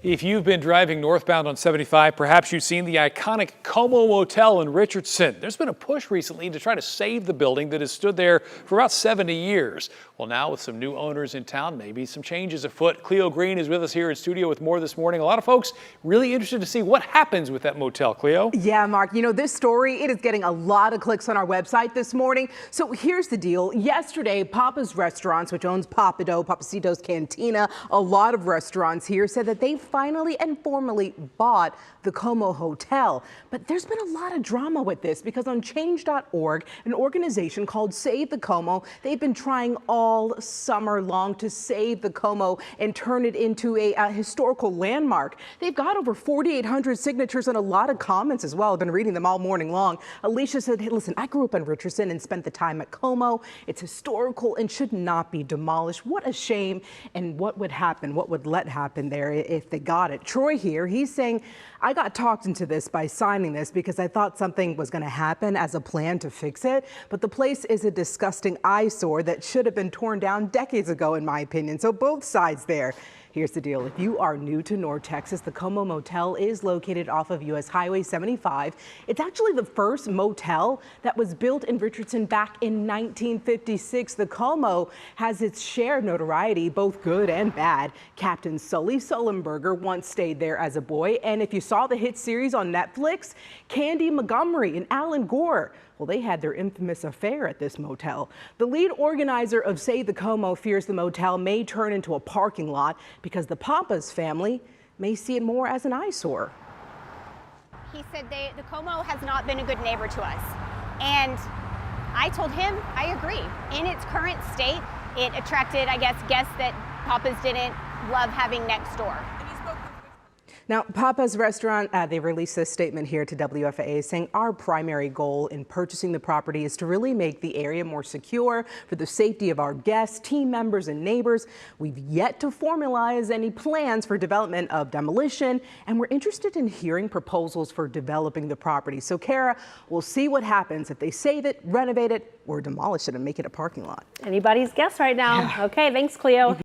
If you've been driving northbound on 75, perhaps you've seen the iconic Como Motel in Richardson. There's been a push recently to try to save the building that has stood there for about 70 years. Well, now with some new owners in town, maybe some changes afoot. Cleo Green is with us here in studio with more this morning. A lot of folks really interested to see what happens with that motel. Cleo? Yeah, Mark, you know, this story, it is getting a lot of clicks on our website this morning. So here's the deal. Yesterday, Pappas Restaurants, which owns Pappasito's Cantina, a lot of restaurants here, said that they finally and formally bought the Como Hotel. But there's been a lot of drama with this because on change.org, an organization called Save the Como, they've been trying all summer long to save the Como and turn it into a historical landmark. They've got over 4,800 signatures and a lot of comments as well. I've been reading them all morning long. Alicia said, hey, listen, I grew up in Richardson and spent the time at Como. It's historical and should not be demolished. What a shame. And what would happen? What would let happen there if they got it? Troy here, he's saying, I got talked into this by signing this because I thought something was going to happen as a plan to fix it. But the place is a disgusting eyesore that should have been torn down decades ago, in my opinion. So both sides there. Here's the deal. If you are new to North Texas, the Como Motel is located off of US Highway 75. It's actually the first motel that was built in Richardson back in 1956. The Como has its share of notoriety, both good and bad. Captain Sully Sullenberger once stayed there as a boy. And if you saw the hit series on Netflix, Candy Montgomery and Alan Gore, well, they had their infamous affair at this motel. The lead organizer of Save the Como fears the motel may turn into a parking lot because the Pappas family may see it more as an eyesore. He said the Como has not been a good neighbor to us. And I told him, I agree. In its current state, it attracted, I guess, guests that Pappas didn't love having next door. Now, Pappas Restaurant, they released this statement here to WFAA saying our primary goal in purchasing the property is to really make the area more secure for the safety of our guests, team members, and neighbors. We've yet to formalize any plans for development of demolition, and we're interested in hearing proposals for developing the property. So, Kara, we'll see what happens if they save it, renovate it, or demolish it and make it a parking lot. Anybody's guess right now. Yeah. Okay, thanks, Cleo.